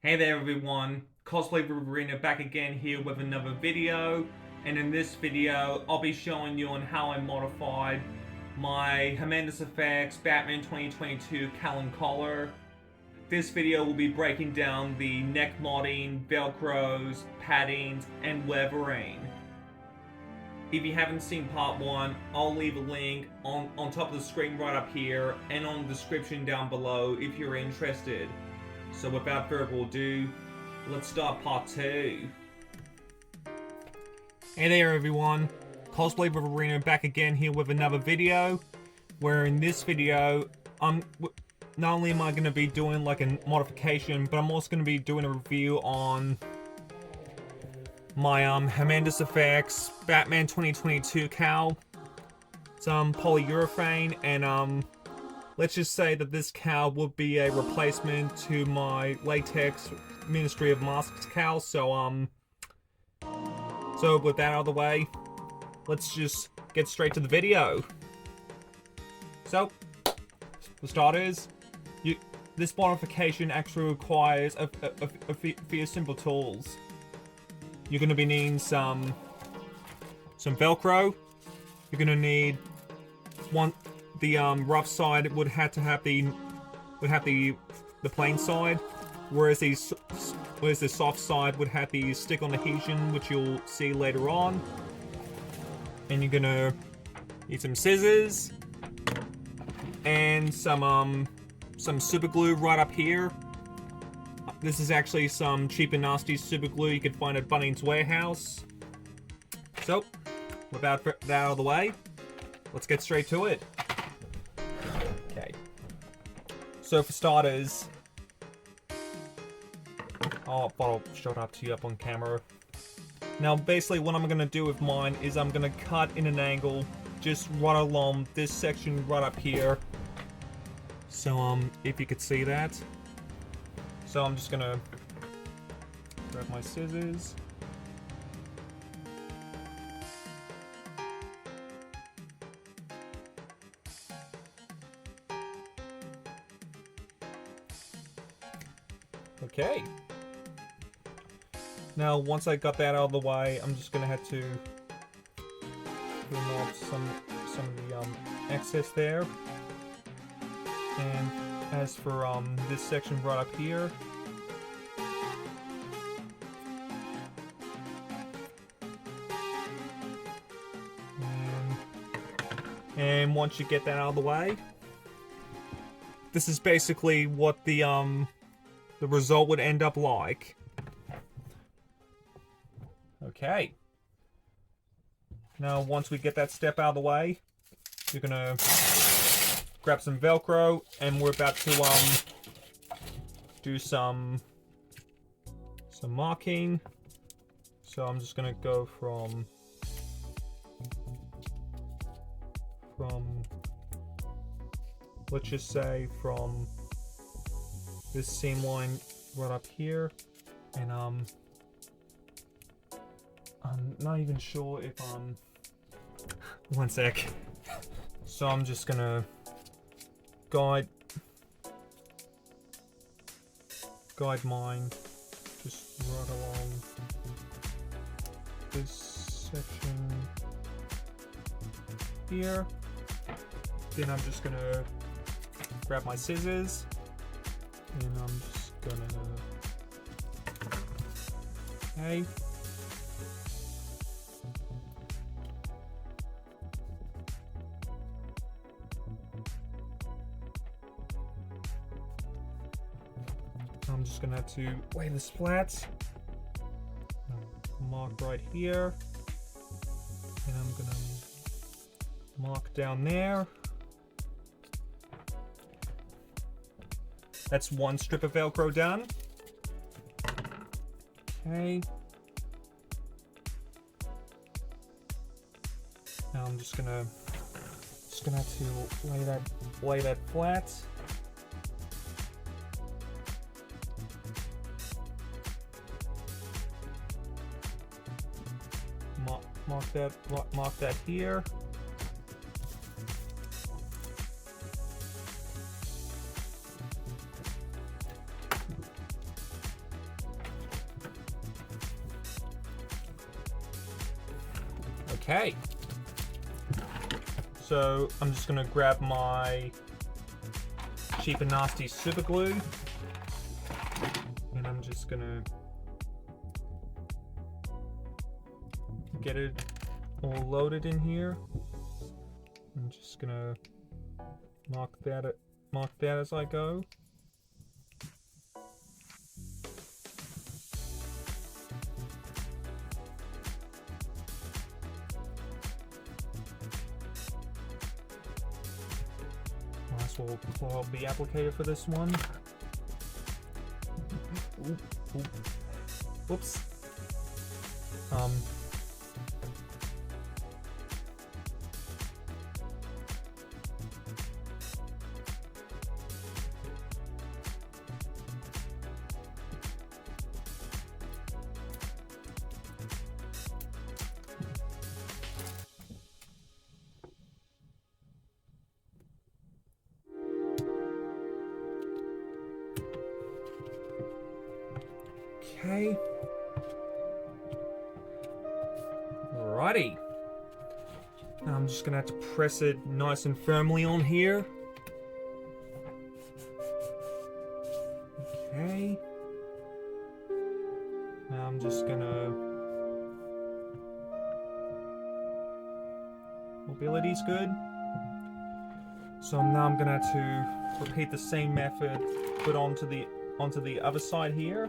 Hey there everyone, Cosplay Arena back again here with another video, and in this video I'll be showing you on how I modified my Tremendous Effects Batman 2022 cowl and collar. This video will be breaking down the neck modding, velcros, paddings, and weathering. If you haven't seen part 1, I'll leave a link on top of the screen right up here and on the description down below if you're interested. So without further ado, let's start part 2. Hey there everyone, Cosplay Arena back again here with another video, where in this video, not only am I going to be doing like a modification, but I'm also going to be doing a review on my Tremendous Effects Batman 2022 cowl. It's polyurethane, and let's just say that this cowl would be a replacement to my latex Ministry of Masks cowl. So with that out of the way, let's just get straight to the video. So, for starters, this modification actually requires a few simple tools. You're going to be needing some Velcro. You're going to need the rough side would have to have the plain side, whereas the soft side would have the stick-on adhesion, which you'll see later on. And you're gonna need some scissors and some super glue right up here. This is actually some cheap and nasty super glue you can find at Bunnings Warehouse. So, without that out of the way, let's get straight to it. Okay. So for starters, I'll show it up to you up on camera. Now basically what I'm going to do with mine is I'm going to cut in an angle just right along this section right up here. So if you could see that. So I'm just going to grab my scissors. Okay. Now, once I got that out of the way, I'm just gonna have to trim off some of the excess there. And as for this section right up here, and once you get that out of the way, this is basically what the result would end up like. Okay. Now, once we get that step out of the way, you're gonna grab some Velcro, and we're about to do some marking. So I'm just gonna go from let's just say from this seam line right up here, and I'm not even sure if one sec. So I'm just gonna guide mine just right along this section here. Then I'm just gonna grab my scissors, and I'm just gonna, okay. I'm just gonna have to lay this flat, mark right here, and I'm gonna mark down there. That's one strip of Velcro done. Okay. Now I'm just gonna have to lay that flat. Mark that here. Okay. So I'm just gonna grab my cheap and nasty super glue, and I'm just gonna get it all loaded in here. I'm just gonna mark that as I go. Might as well pull the applicator for this one. Whoops. Okay. Alrighty. Now I'm just gonna have to press it nice and firmly on here. Okay. Now I'm just gonna... Mobility's good. So now I'm gonna have to repeat the same method, put onto the other side here.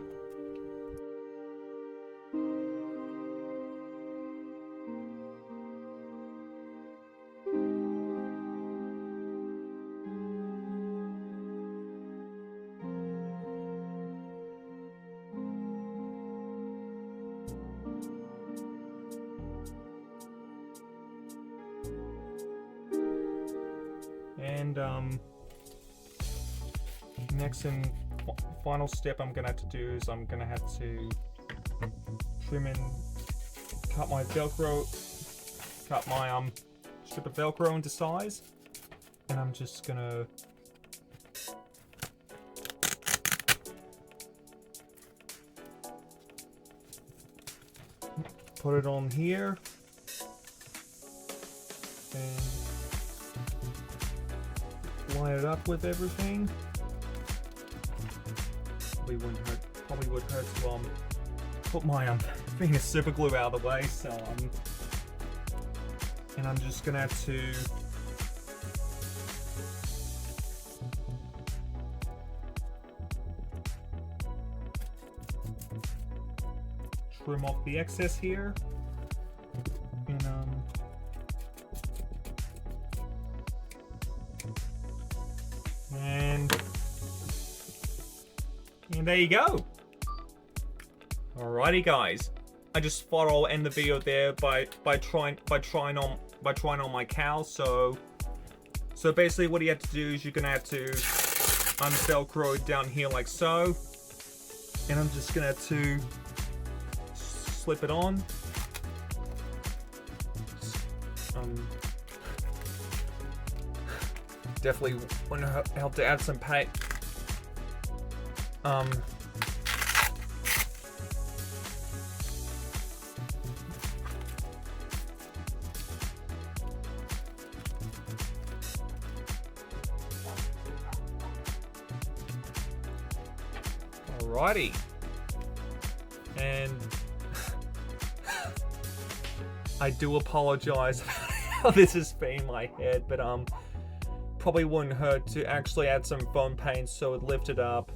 And next and final step I'm gonna have to do is I'm gonna have to trim and cut my Velcro, cut my strip of Velcro into size, and I'm just gonna put it on here and line it up with everything. Probably would hurt to put my finger super glue out of the way. So and I'm just gonna have to trim off the excess here, and there you go. Alrighty, guys. I just thought I'll end the video there by trying on my cowl. So basically, what you have to do is you're gonna have to unvelcro it down here like so, and I'm just gonna have to slip it on. Definitely want to help to add some paint. Alrighty, and I do apologize about how this has been in my head, but probably wouldn't hurt to actually add some foam paint so it lifted up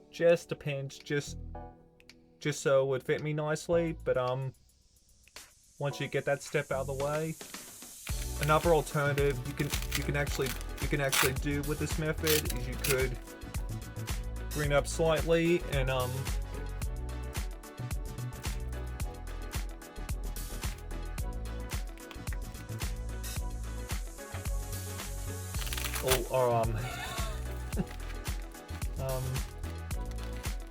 just a pinch, just so it would fit me nicely. But once you get that step out of the way, another alternative you can actually do with this method is you could bring it up slightly and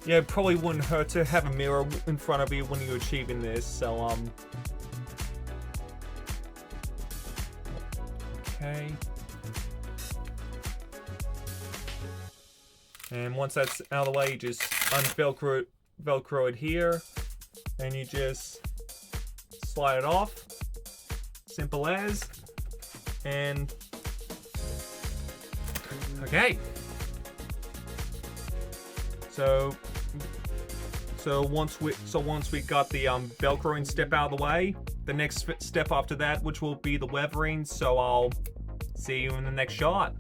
yeah, it probably wouldn't hurt to have a mirror in front of you when you're achieving this. So okay. And once that's out of the way, you just Velcro it here, and you just slide it off. Simple as. And okay. So once we got the Velcroing step out of the way, the next step after that, which will be the weathering. So I'll see you in the next shot.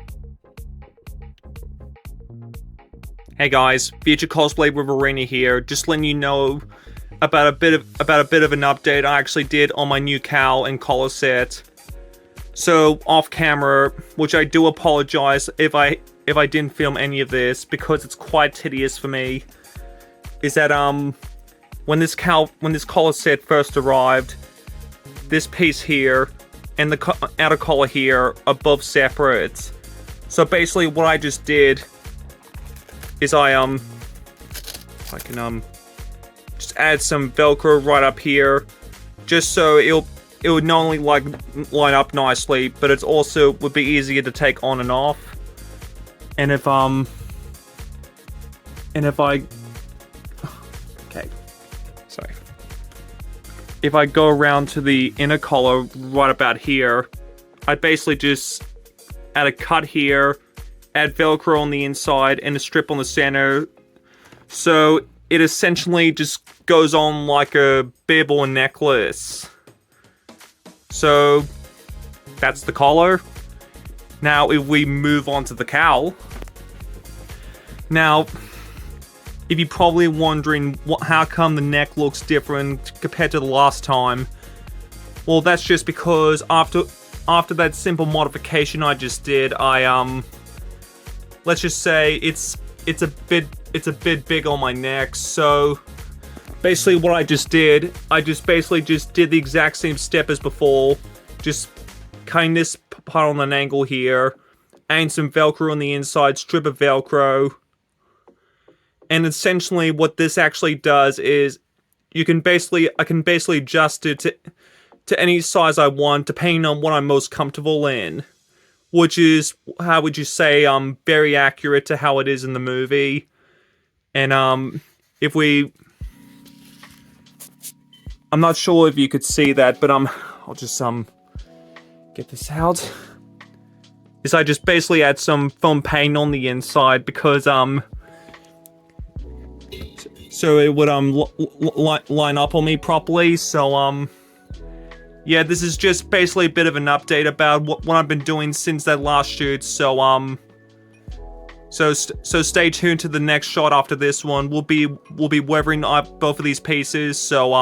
Hey guys, Future Cosplay with Arena here. Just letting you know about a bit of an update I actually did on my new cowl and collar set. So off camera, which I do apologize if I didn't film any of this because it's quite tedious for me, is that when this collar set first arrived, this piece here and the outer collar here are both separate. So basically what I just did is I can just add some Velcro right up here, just so it would not only like line up nicely, but it's also would be easier to take on and off. And if I okay, sorry, if I go around to the inner collar right about here, I basically just add a cut here, add Velcro on the inside and a strip on the center, so it essentially just goes on like a bib or a necklace. So that's the collar. Now if we move on to the cowl. Now, if you're probably wondering how come the neck looks different compared to the last time, well, that's just because after that simple modification I just did, let's just say it's a bit big on my neck. So basically what I just did the exact same step as before, just cutting this part on an angle here, adding some Velcro on the inside, strip of Velcro. And essentially what this actually does is I can basically adjust it to any size I want, depending on what I'm most comfortable in. Which is, how would you say, very accurate to how it is in the movie. And if we, I'm not sure if you could see that, but I'll just get this out. Is I just basically add some foam paint on the inside because so it would line up on me properly. So yeah, this is just basically a bit of an update about what I've been doing since that last shoot. So so stay tuned to the next shot after this one. We'll be weathering up both of these pieces. So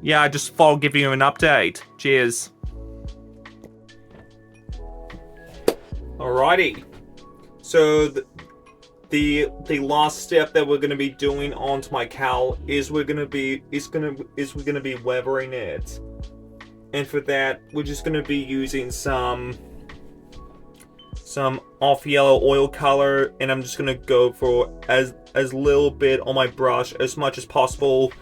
yeah, I just thought I'll give you an update. Cheers. Alrighty. So the last step that we're gonna be doing onto my cowl is we're gonna be weathering it, and for that we're just gonna be using some off yellow oil color, and I'm just gonna go for as little bit on my brush as much as possible,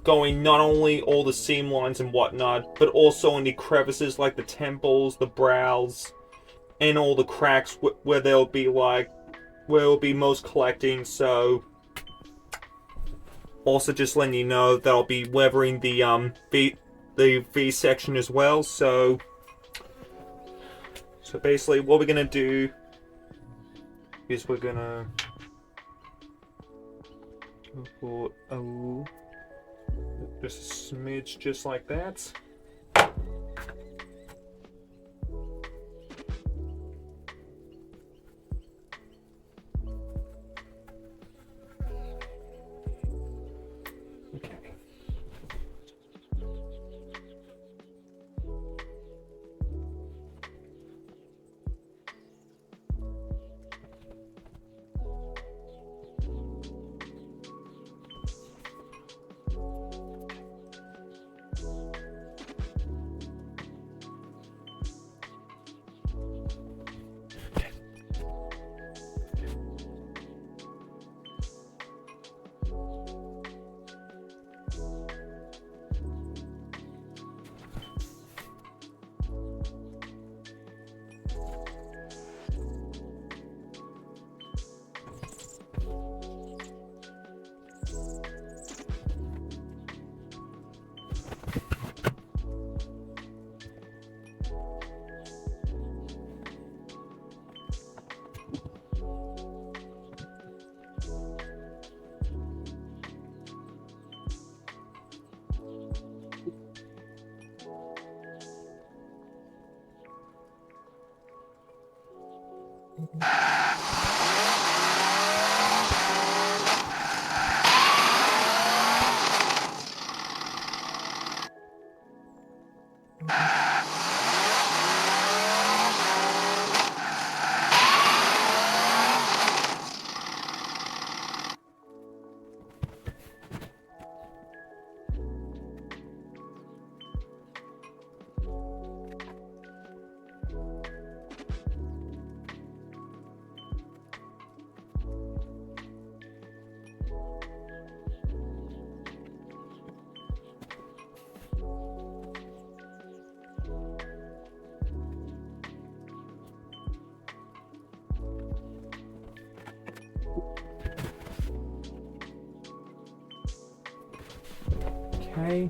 going not only all the seam lines and whatnot, but also in the crevices like the temples, the brows, and all the cracks where they'll be like. Will be most collecting. So also just letting you know that I'll be weathering the V section as well. So basically what we're gonna do is we're gonna go for just a smidge, just like that. Okay.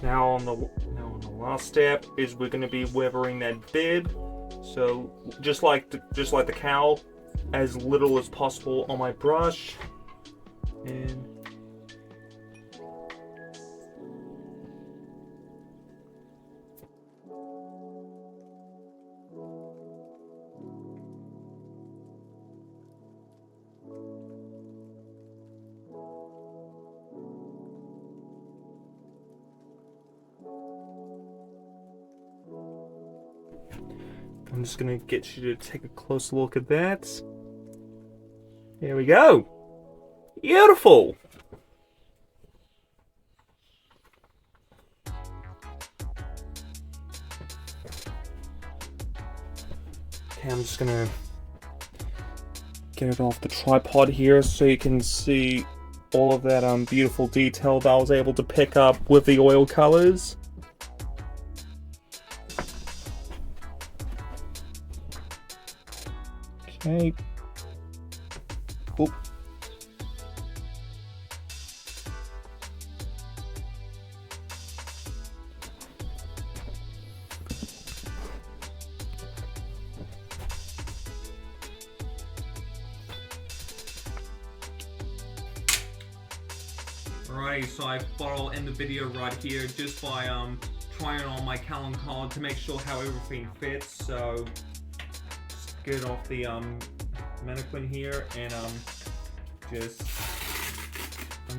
Now on the last step is we're going to be weathering that bib. So just like the cowl, as little as possible on my brush, and I'm just gonna get you to take a close look at that. There we go. Beautiful. Okay, I'm just gonna get it off the tripod here so you can see all of that beautiful detail that I was able to pick up with the oil colors. Okay. Oop. Alrighty, so I thought I'll end the video right here just by trying on my Callan collar to make sure how everything fits. So just get it off the mannequin here and just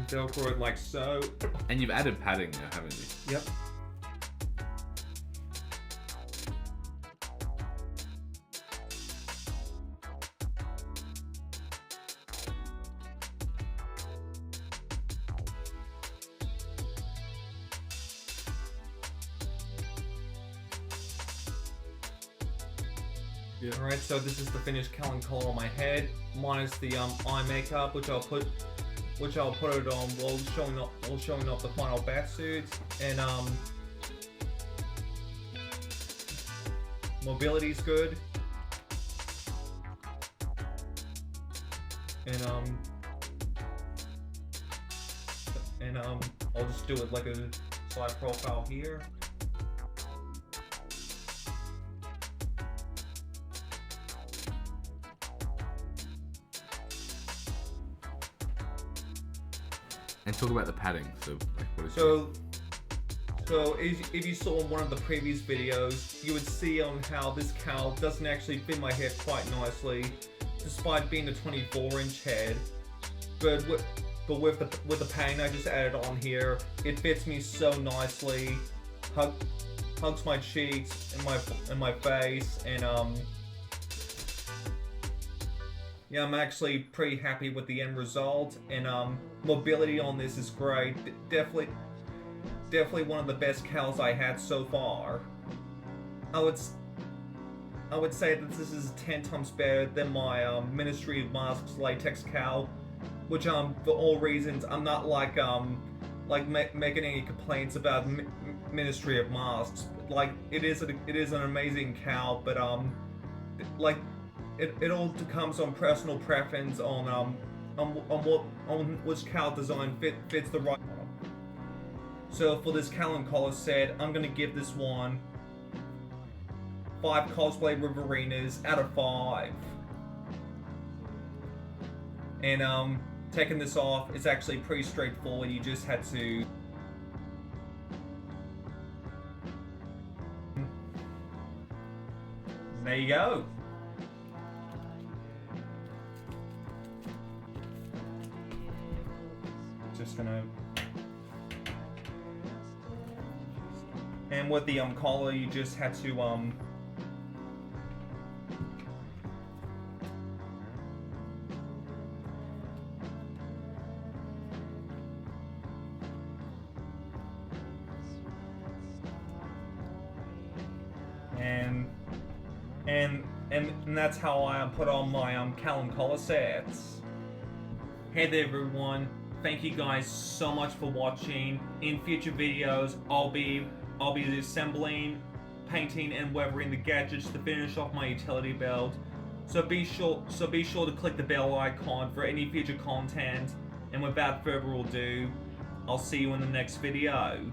Velcro it like so. And you've added padding now, haven't you? Yep. Yeah. Alright, so this is the finished Callan collar on my head, minus the eye makeup, which I'll put it on while showing off the final Batsuit, and mobility's good, and I'll just do it like a side profile here. And talk about the padding. So, like, what is So if you saw one of the previous videos, you would see on how this cowl doesn't actually fit my head quite nicely, despite being a 24-inch head. But with the padding I just added on here, it fits me so nicely. Hugs my cheeks and my face, and yeah, I'm actually pretty happy with the end result, and mobility on this is great. Definitely one of the best cowls I had so far. I would say that this is 10 times better than my Ministry of Masks latex cowl, which for all reasons I'm not making any complaints about Ministry of Masks. Like it is an amazing cowl, but it all comes on personal preference on which cowl design fits the right model. So for this Callan collar set, I'm gonna give this one 5 Cosplay Riverinas out of 5. And taking this off, it's actually pretty straightforward. You just had to there you go. Just gonna, and with the collar, you just had to and that's how I put on my Callan collar sets. Hey there everyone, thank you guys so much for watching. In future videos, I'll be assembling, painting, and weathering the gadgets to finish off my utility belt. So be sure to click the bell icon for any future content. And without further ado, I'll see you in the next video.